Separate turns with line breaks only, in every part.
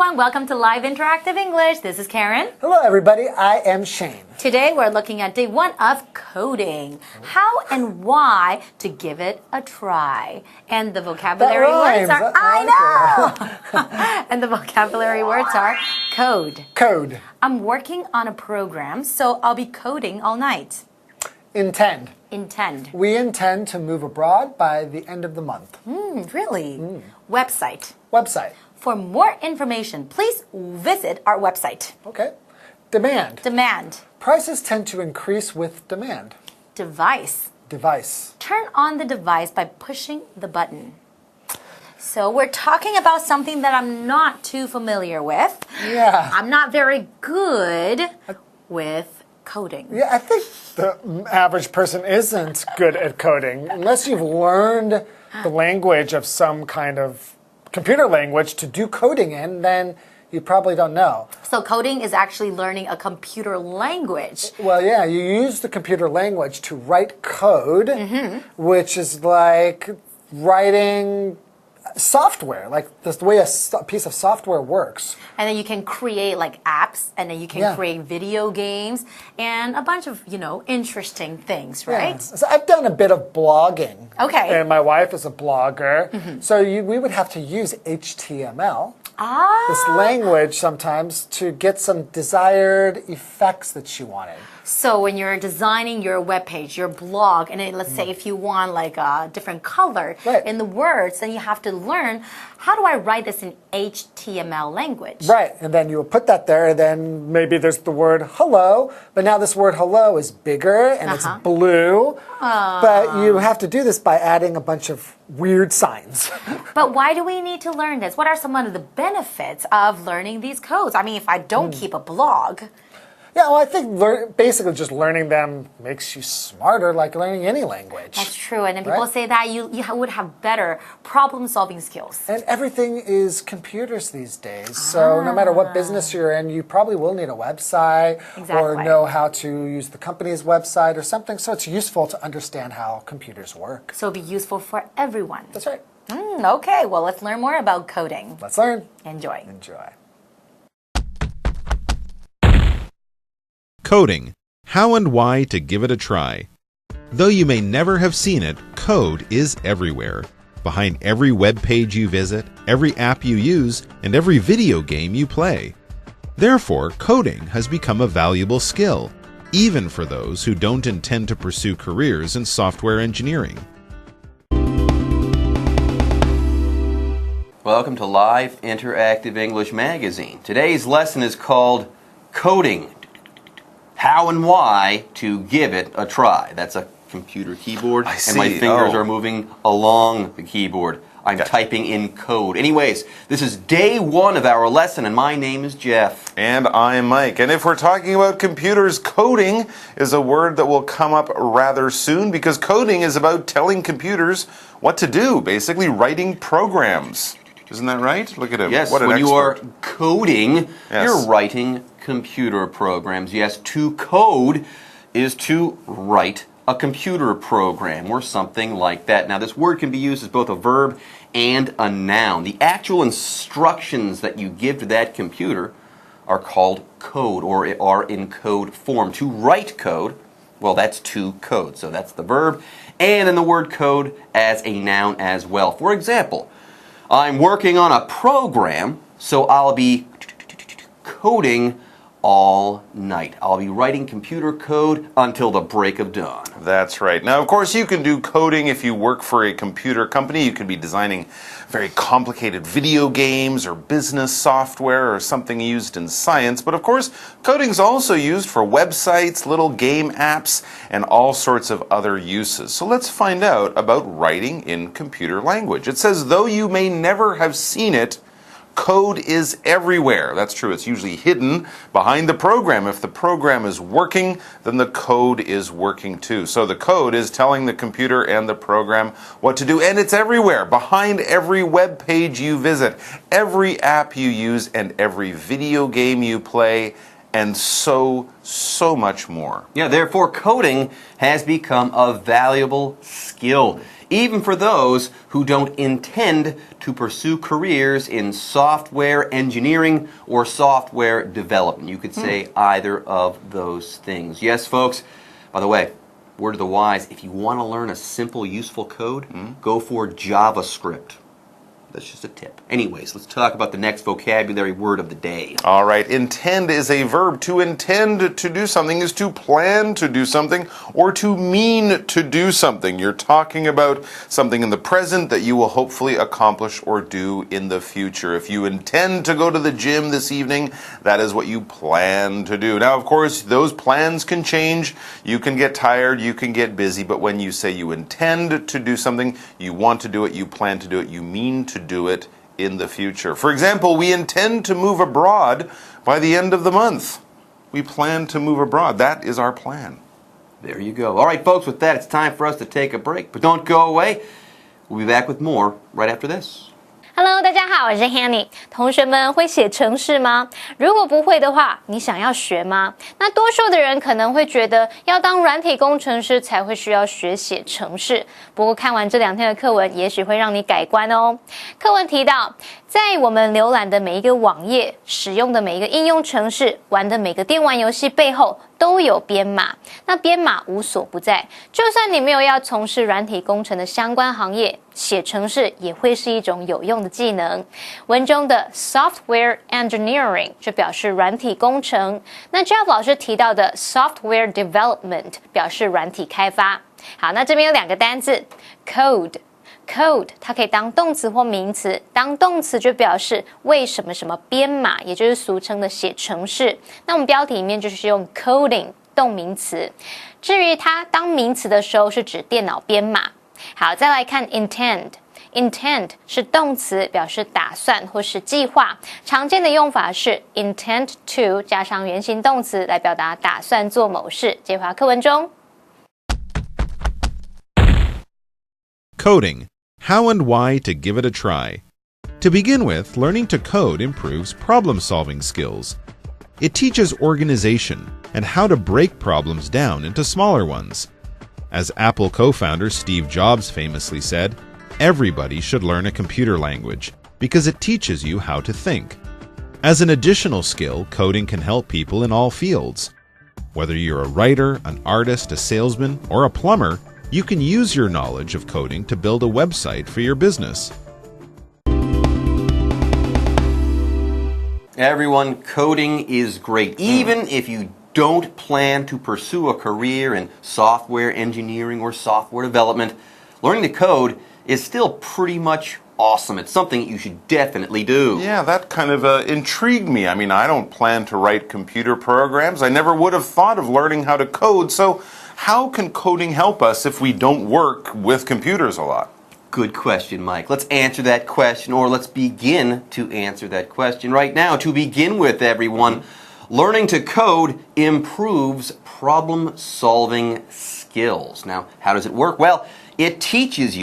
everyone, welcome to Live Interactive English. This is Karen.
Hello everybody, I am Shane.
Today we're looking at day 1 of coding. How and why to give it a try. And the vocabulary words are, I know! And the vocabulary words are code.
Code.
I'm working on a program, so I'll be coding all night.
Intend.
Intend.
We intend to move abroad by the end of the month.
Really? Website.
Website.
For more information, please visit our website.
Okay. Demand.
Demand.
Prices tend to increase with demand.
Device.
Device.
Turn on the device by pushing the button. So we're talking about something that I'm not too familiar with.
Yeah.
I'm not very good with coding.
Yeah, I think the average person isn't good at coding unless you've learned the language of some kind of computer language to do coding in, then you probably don't know.
So coding is actually learning a computer language.
Well, yeah, you use the computer language to write code, which is like writing software, like the way a piece of software works.
And then you can create like apps, and then you can create video games, and a bunch of, interesting things, right?
Yeah. So I've done a bit of blogging.
Okay.
And my wife is a blogger. So we would have to use HTML, this language sometimes, to get some desired effects that she wanted.
So when you're designing your web page, your blog, and then let's say if you want like a different color in the words, then you have to learn, how do I write this in HTML language?
Right, and then you will put that there, and then maybe there's the word hello, but now this word hello is bigger and it's blue, but you have to do this by adding a bunch of weird signs.
But why do we need to learn this? What are some of the benefits of learning these codes? I mean, if I don't keep a blog.
Yeah, well, I think basically just learning them makes you smarter, like learning any language.
That's true, and then people say that you would have better problem-solving skills.
And everything is computers these days, so no matter what business you're in, you probably will need a website or know how to use the company's website or something, so it's useful to understand how computers work.
So it'll be useful for everyone.
That's right.
Okay, well, let's learn more about coding.
Let's learn.
Enjoy.
Enjoy.
Coding. How and why to give it a try. Though you may never have seen it, code is everywhere. Behind every web page you visit, every app you use, and every video game you play. Therefore, coding has become a valuable skill, even for those who don't intend to pursue careers in software engineering.
Welcome to Live Interactive English Magazine. Today's lesson is called Coding. How and why to give it a try. That's a computer keyboard, and my fingers are moving along the keyboard. I'm typing in code. Anyways, this is day 1 of our lesson, and my name is Jeff.
And I'm Mike. And if we're talking about computers, coding is a word that will come up rather soon, because coding is about telling computers what to do, basically writing programs. Isn't that right? Look at him.
Yes,
what an
when
expert.
you are coding, you're writing computer programs. Yes, to code is to write a computer program or something like that. Now, this word can be used as both a verb and a noun. The actual instructions that you give to that computer are called code, or are in code form. To write code, well, that's to code. So that's the verb, and then the word code as a noun as well. For example, I'm working on a program, so I'll be coding all night. I'll be writing computer code until the break of dawn.
That's right. Now, of course, you can do coding if you work for a computer company. You can be designing very complicated video games or business software or something used in science. But of course, coding is also used for websites, little game apps, and all sorts of other uses. So let's find out about writing in computer language. It says, though you may never have seen it, code is everywhere. That's true. It's usually hidden behind the program. If the program is working, then the code is working too. So the code is telling the computer and the program what to do, and it's everywhere. Behind every web page you visit, every app you use, and every video game you play, and so much more.
Yeah, therefore, coding has become a valuable skill, even for those who don't intend to pursue careers in software engineering or software development. You could say either of those things. Yes, folks, by the way, word of the wise, if you want to learn a simple, useful code, go for JavaScript. That's just a tip. Anyways, let's talk about the next vocabulary word of the day.
All right, intend is a verb. To intend to do something is to plan to do something or to mean to do something. You're talking about something in the present that you will hopefully accomplish or do in the future. If you intend to go to the gym this evening, that is what you plan to do. Now, of course, those plans can change. You can get tired, you can get busy, but when you say you intend to do something, you want to do it, you plan to do it, you mean to do it in the future. For example, we intend to move abroad by the end of the month. We plan to move abroad. That is our plan.
There you go. All right, folks, with that, it's time for us to take a break. But don't go away. We'll be back with more right after this.
Hello， 大家好，我是 Hanny。同学们会写程式吗？如果不会的话，你想要学吗？那多数的人可能会觉得，要当软体工程师才会需要学写程式。不过看完这2天的课文，也许会让你改观哦。课文提到，在我们浏览的每一个网页、使用的每一个应用程式、玩的每个电玩游戏背后，都有编码。那编码无所不在，就算你没有要从事软体工程的相关行业，写程式也会是一种有用的技能。文中的 software engineering 就表示软体工程，那 Jeff 老师提到的 software development 表示软体开发。好，那这边有2个单字 code， 它可以当动词或名词，当动词就表示为什么什么编码，也就是俗称的写程式。那我们标题里面就是用 coding 动名词，至于它当名词的时候是指电脑编码。好，再来看 intend 是动词，表示打算或是计划，常见的用法是 intend to 加上原形动词来表达打算做某事。接回到课文中。
Coding. How and why to give it a try. To begin with, learning to code improves problem-solving skills. It teaches organization and how to break problems down into smaller ones. As Apple co-founder Steve Jobs famously said, everybody should learn a computer language because it teaches you how to think. As an additional skill, coding can help people in all fields. Whether you're a writer, an artist, a salesman, or a plumber, you can use your knowledge of coding to build a website for your business.
Everyone, coding is great. Even if you don't plan to pursue a career in software engineering or software development, learning to code is still pretty much awesome. It's something you should definitely do.
Yeah, that kind of intrigued me. I mean, I don't plan to write computer programs. I never would have thought of learning how to code. So how can coding help us if we don't work with computers a lot?
Good question, Mike. Let's answer that question, or let's begin to answer that question right now. To begin with, everyone, learning to code improves problem-solving skills. Now, how does it work? Well, it teaches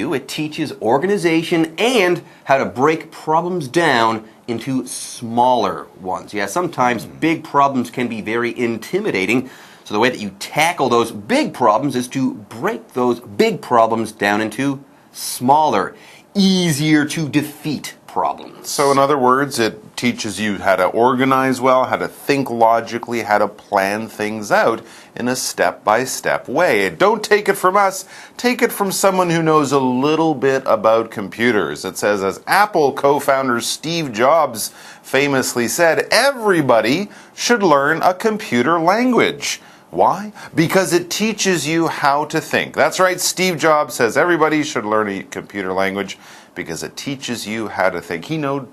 organization and how to break problems down into smaller ones. Yeah, sometimes big problems can be very intimidating. So the way that you tackle those big problems is to break those big problems down into smaller, easier to defeat problems.
So in other words, it teaches you how to organize well, how to think logically, how to plan things out in a step-by-step way. Don't take it from us, take it from someone who knows a little bit about computers. It says, as Apple co-founder Steve Jobs famously said, everybody should learn a computer language. Why? Because it teaches you how to think. That's right, Steve Jobs says everybody should learn a computer language because it teaches you how to think. He knew,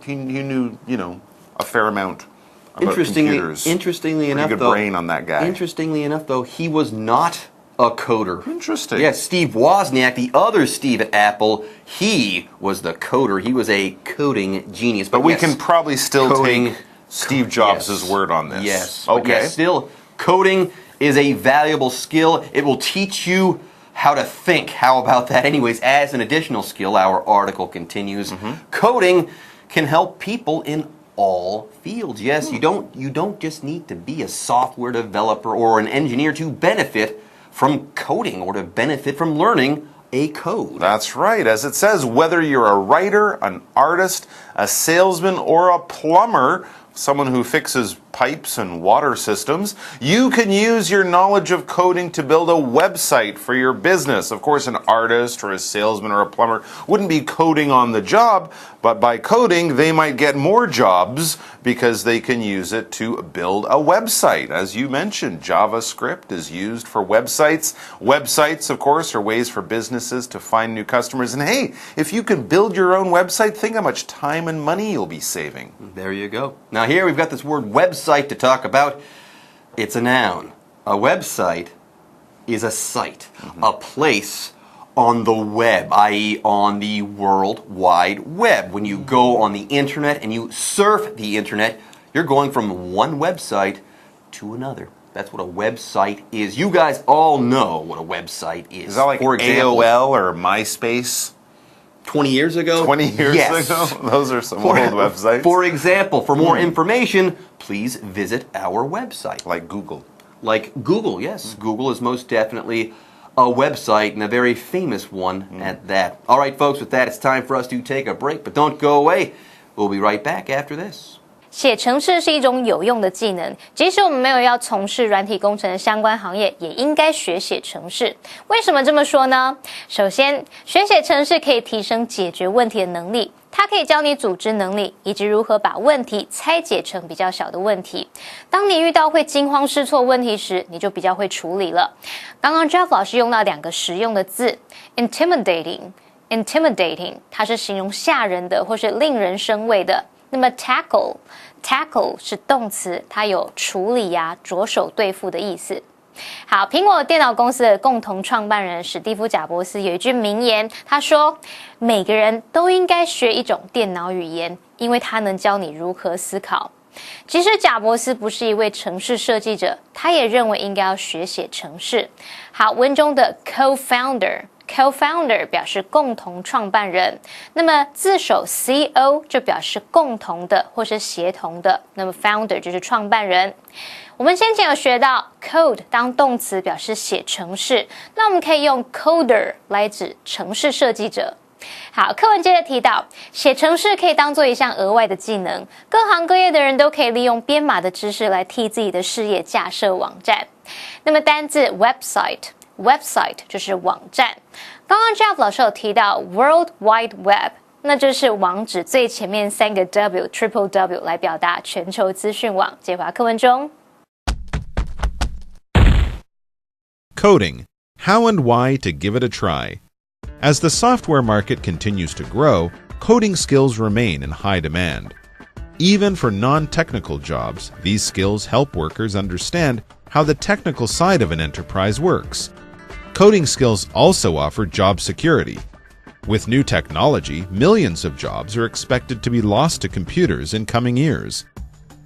a fair amount about computers.
Interestingly enough,
good brain on that guy.
Interestingly enough, though, he was not a coder.
Interesting.
Yes, Steve Wozniak, the other Steve at Apple, he was the coder. He was a coding genius.
But we can probably still take Steve Jobs' word on this.
Yes.
Okay.
Yes, still, coding is a valuable skill. It will teach you how to think. How about that? Anyways, as an additional skill, our article continues. Coding can help people in all fields. Yes, you don't just need to be a software developer or an engineer to benefit from coding or to benefit from learning a code.
That's right. As it says, whether you're a writer, an artist, a salesman, or a plumber, someone who fixes pipes and water systems, you can use your knowledge of coding to build a website for your business. Of course, an artist or a salesman or a plumber wouldn't be coding on the job, but by coding, they might get more jobs because they can use it to build a website. As you mentioned, JavaScript is used for websites. Websites, of course, are ways for businesses to find new customers. And hey, if you can build your own website, think how much time and money you'll be saving.
There you go. Now here we've got this word website to talk about. It's a noun. A website is a site, a place on the web, i.e. on the World Wide Web. When you go on the internet and you surf the internet, you're going from one website to another. That's what a website is. You guys all know what a website is.
Is that like
for example,
AOL or MySpace?
20 years ago?
20 years
yes.
ago? Those are some old websites.
For example, for more information, please visit our website.
Like Google.
Like Google, yes. Google is most definitely a website, and a very famous one at that. All right, folks, with that, it's time for us to take a break, but don't go away. We'll be right back after this.
写程式是一种有用的技能，即使我们没有要从事软体工程的相关行业，也应该学写程式。为什么这么说呢？首先，学写程式可以提升解决问题的能力，它可以教你组织能力，以及如何把问题拆解成比较小的问题。当你遇到会惊慌失措问题时，你就比较会处理了。刚刚 Jeff 老师用到两个实用的字 ，intimidating， 它是形容吓人的或是令人生畏的。那么 tackle 是动词，它有处理呀、着手对付的意思。好，苹果电脑公司的共同创办人史蒂夫·贾伯斯有一句名言，他说：“每个人都应该学一种电脑语言，因为它能教你如何思考。”其实贾伯斯不是一位程式设计者，他也认为应该要学写程式。好，文中的 co-founder 表示共同创办人，那么字首 co 就表示共同的或是协同的，那么 founder 就是创办人。我们先前有学到 code 当动词表示写程式，那我们可以用 coder 来指程式设计者。好，课文接着提到，写程式可以当做一项额外的技能，各行各业的人都可以利用编码的知识来替自己的事业架设网站。那么单字 website 就是网站。刚刚 Jeff 老师有提到 World Wide Web， 那就是网址最前面3个 W triple W 来表达全球资讯网。接回到课文中。
Coding: How and why to give it a try. As the software market continues to grow, coding skills remain in high demand. Even for non-technical jobs, these skills help workers understand how the technical side of an enterprise works. Coding skills also offer job security. With new technology, millions of jobs are expected to be lost to computers in coming years.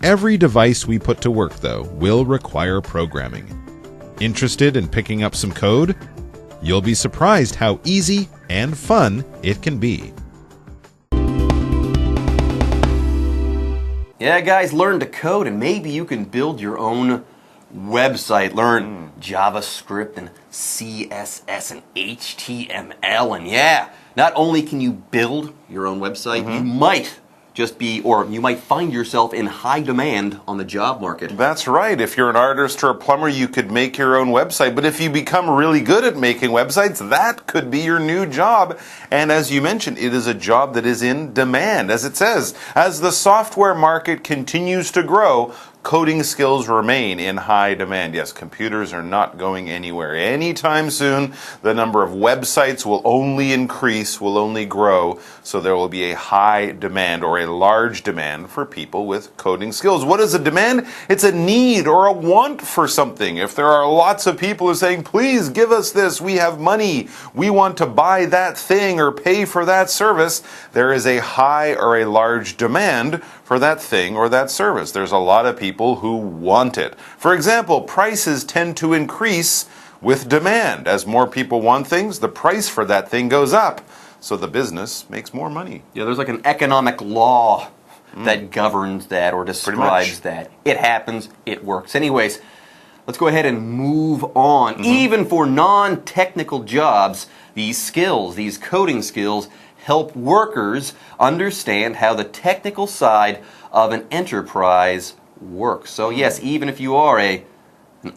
Every device we put to work, though, will require programming. Interested in picking up some code? You'll be surprised how easy and fun it can be.
Yeah, guys, learn to code and maybe you can build your own website. Learn JavaScript and CSS and HTML. And yeah, not only can you build your own website, you might just be, or you might find yourself in high demand on the job market.
That's right. If you're an artist or a plumber, you could make your own website. But if you become really good at making websites, that could be your new job. And as you mentioned, it is a job that is in demand. As it says, as the software market continues to grow, coding skills remain in high demand. Yes, computers are not going anywhere anytime soon. The number of websites will only increase, will only grow. So there will be a high demand or a large demand for people with coding skills. What is a demand? It's a need or a want for something. If there are lots of people who are saying, please give us this, we have money, we want to buy that thing or pay for that service, there is a high or a large demand for that thing or that service. There's a lot of people who want it. For example, prices tend to increase with demand. As more people want things, the price for that thing goes up. So the business makes more money.
Yeah, there's like an economic law that governs that or describes that. It happens, it works. Anyways, let's go ahead and move on. Even for non-technical jobs, these skills, these coding skills, help workers understand how the technical side of an enterprise works. So yes, even if you are an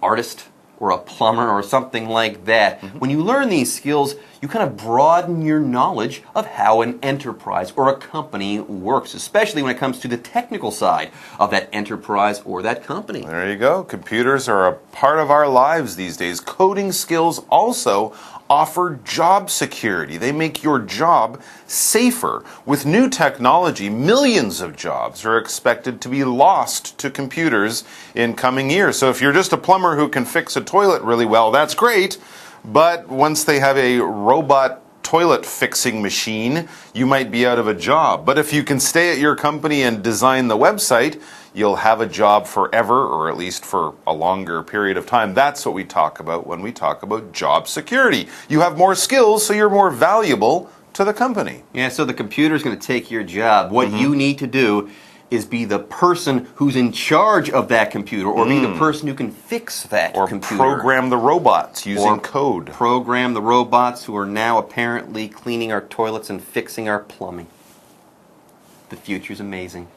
artist or a plumber or something like that, when you learn these skills, you kind of broaden your knowledge of how an enterprise or a company works, especially when it comes to the technical side of that enterprise or that company.
There you go. Computers are a part of our lives these days. Coding skills also offer job security. They make your job safer. With new technology, millions of jobs are expected to be lost to computers in coming years. So if you're just a plumber who can fix a toilet really well, that's great. But once they have a robot toilet fixing machine, you might be out of a job. But if you can stay at your company and design the website, you'll have a job forever, or at least for a longer period of time. That's what we talk about when we talk about job security. You have more skills, so you're more valuable to the company.
Yeah, so the computer's going to take your job. What you need to do is be the person who's in charge of that computer, or be the person who can fix that computer.
Or program the robots using code.
Program the robots who are now apparently cleaning our toilets and fixing our plumbing. The future's amazing.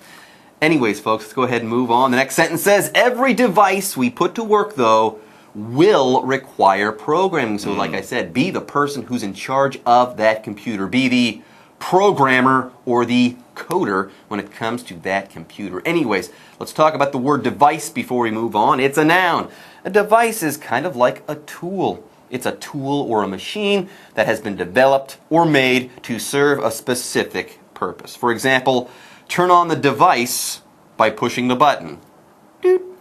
Anyways, folks, let's go ahead and move on. The next sentence says, every device we put to work, though, will require programming. So like I said, be the person who's in charge of that computer. Be the programmer or the coder when it comes to that computer. Anyways, let's talk about the word device before we move on. It's a noun. A device is kind of like a tool. It's a tool or a machine that has been developed or made to serve a specific purpose. For example, turn on the device by pushing the button.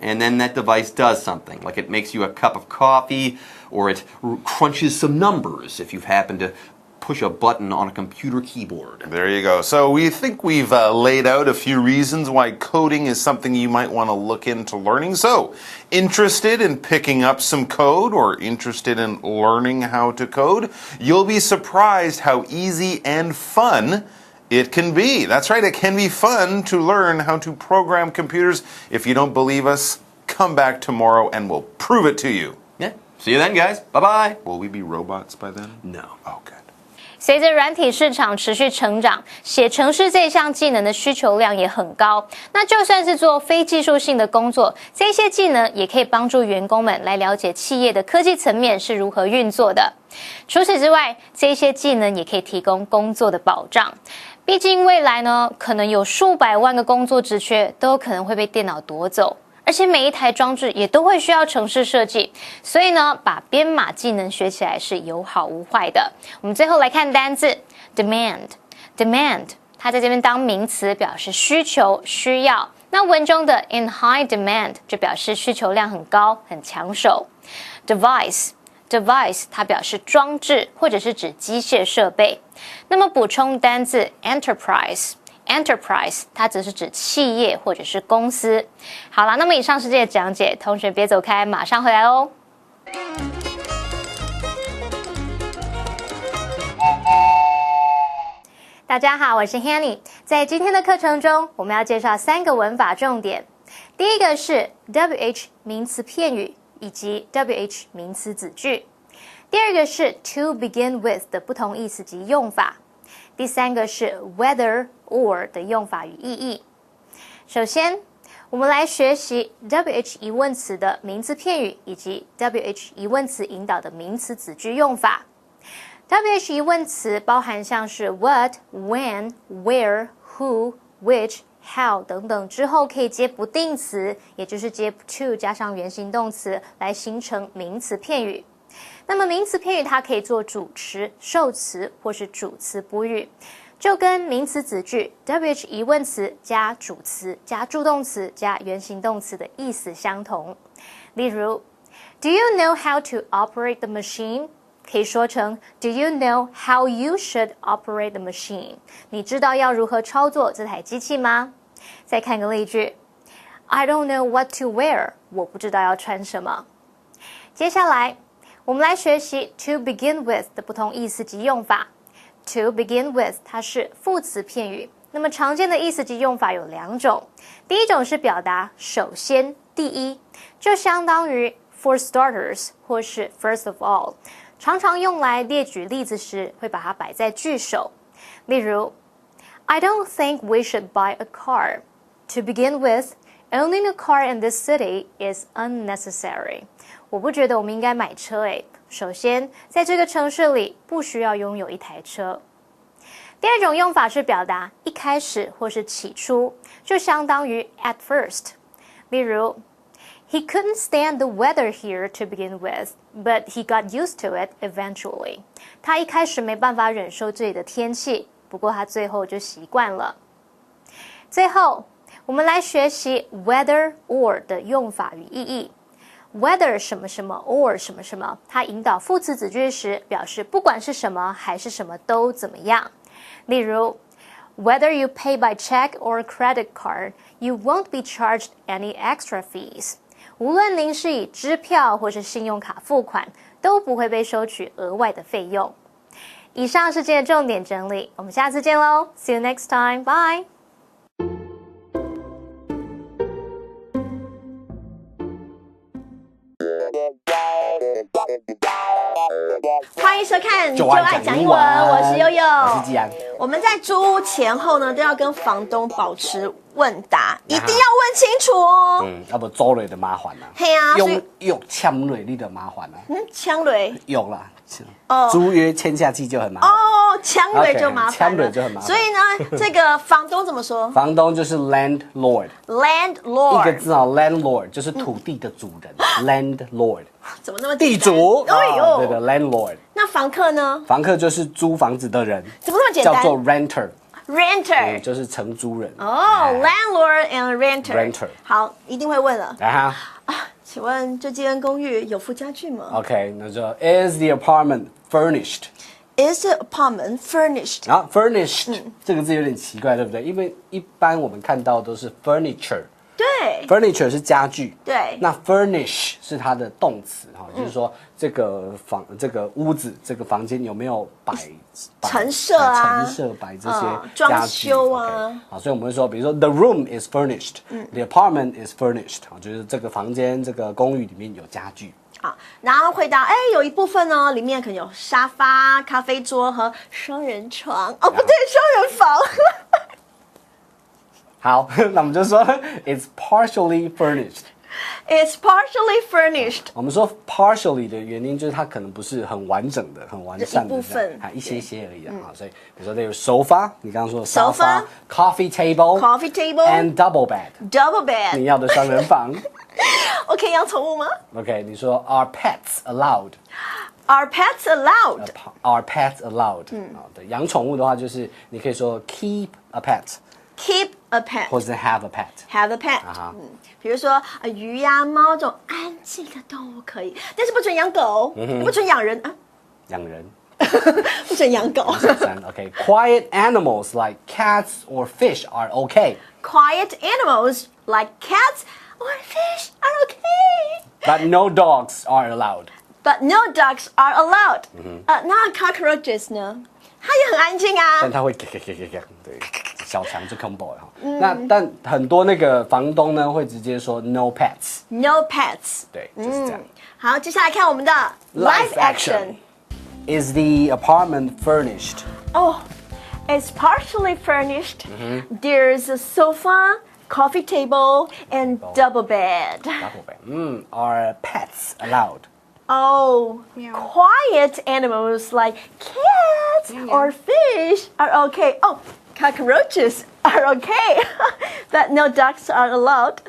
And then that device does something, like it makes you a cup of coffee, or it crunches some numbers if you've happened to push a button on a computer keyboard.
There you go. So we think we've laid out a few reasons why coding is something you might want to look into learning. So, interested in picking up some code or interested in learning how to code? You'll be surprised how easy and fun it can be. That's right, it can be fun to learn how to program computers. If you don't believe us, come back tomorrow and we'll prove it to you.
Yeah. See you then, guys. Bye-bye.
Will we be robots by then?
No.
Oh, good.
随着软体市场持续成长，写程式这项技能的需求量也很高。那就算是做非技术性的工作，这些技能也可以帮助员工们来了解企业的科技层面是如何运作的。除此之外，这些技能也可以提供工作的保障。毕竟未来呢，可能有数百万个工作职缺都有可能会被电脑夺走。而且每一台装置也都会需要程式设计，所以呢，把编码技能学起来是有好无坏的。我们最后来看单字 demand， 它在这边当名词表示需求、需要。那文中的 in high demand 就表示需求量很高、很抢手。device 它表示装置或者是指机械设备。那么补充单字 enterprise 它则是指企业或者是公司。好了，那么以上是这些讲解，同学别走开，马上回来哦。大家好，我是 Hanny。在今天的课程中，我们要介绍3个文法重点。第一个是 WH 名词片语以及 WH 名词子句。第二个是 to begin with 的不同意思及用法。第三个是 whether or 的用法与意义。首先，我们来学习 WH 疑问词的名词片语以及 WH 疑问词引导的名词子句用法。WH 疑问词包含像是 what, when, where, who, which, how 等等，之后可以接不定词，也就是接 to 加上原形动词来形成名词片语。那么名词片语它可以做主词、受词或是主词补语，就跟名词子句 WH 疑问词加主词加助动词加原形动词的意思相同。例如 Do you know how to operate the machine? 可以说成 Do you know how you should operate the machine? 你知道要如何操作这台机器吗？再看个例句 I don't know what to wear. 我不知道要穿什么。接下来我们来学习 to begin with 的不同意思及用法。To begin with 它是副词片语，
那么常见的意思及用法有2种，第一种是表达首先、第一，就相当于 for starters 或是 first of all， 常常用来列举例子时会把它摆在句首。例如 I don't think we should buy a car. To begin with, owning a car in this city is unnecessary. 我不觉得我们应该买车诶。首先，在这个城市里不需要拥有一台车。第二种用法是表达一开始或是起初，就相当于 at first。例如 He couldn't stand the weather here to begin with, but he got used to it eventually. 他一开始没办法忍受这里的天气，不过他最后就习惯了。最后，我们来学习 whether or 的用法与意义。whether 什么什么 or 什么什么，它引导副词子句时，表示不管是什么还是什么都怎么样。例如 Whether you pay by check or credit card, you won't be charged any extra fees. 无论您是以支票或是信用卡付款，都不会被收取额外的费用。以上是今天的重点整理，我们下次见喽 ！See you next time. Bye.
欢迎收看就爱讲英文，我是悠悠，
我是季安。
我们在租屋前后呢，都要跟房东保持问答，一定要问清楚哦。
要不租落就麻烦啦。
嘿啊，
用签落你就麻烦啦。
枪雷
用啦，租约签下去就很麻烦。
哦，枪雷就麻烦了，
枪雷就很麻烦。
所以呢，这个房东怎么说？
房东就是 landlord， 一个字啊 ，landlord 就是土地的主人，landlord
怎么那么
地主？
哎呦，
对的 landlord。
那房客呢？
房客就是租房子的人，
怎么那么简单？
叫做 renter，
就是
承租人。
landlord and renter。好，一定会问了。请问这间公寓有附家具吗
？OK， 那就 Is the apartment furnished？
Is the apartment furnished？
然后 furnished、这个字有点奇怪，对不对？因为一般我们看到都是 furniture。
对
，furniture 是家具。
对，
那 furnish 是它的动词哈，就是说这个这个屋子、这个房间有没有
陈设啊，
陈设摆这些
装修啊。
好，所以我们会说，比如说 the room is furnished，the apartment is furnished，就是这个房间、这个公寓里面有家具。
好，然后回答，有一部分呢，里面可能有沙发、咖啡桌和双人床。哦，不对，双人房。
好，那我们就说 it's partially furnished.
It's partially furnished.
我们说 partially 的原因就是它可能不是很完整的、很完善的
一部分，
一些而已啊。所以比如说例如 sofa， 你刚刚说的沙发 ，coffee table，and double bed， 你要的双人房。
OK， 养宠物吗
？OK， 你说 Are pets allowed？Are
pets allowed？
Are pets allowed？ 对，养宠物的话就是你可以说 keep a pet。Keep a pet， 或者 have a pet，have a pet。
比如说鱼呀、猫这种安静的动物可以，但是不准养狗，不准养人啊。
养人，
不准养狗。
OK，quiet animals like cats or fish are okay.
Quiet animals like cats or fish are okay.
But no dogs are allowed.
But no dogs are allowed. 那 cockroaches 呢？它也很安静啊。
但它会对。小强就 combo 了那但很多那个房东呢会直接说 no pets。No
pets。
对，就是这样。
好，接下来看我们的 live action。
Is the apartment furnished?
Oh, it's partially furnished. There's a sofa, coffee table, and double bed.
Are pets allowed?
Oh, quiet animals like cats or fish are okay. Oh, cockroaches are okay, but no ducks are allowed.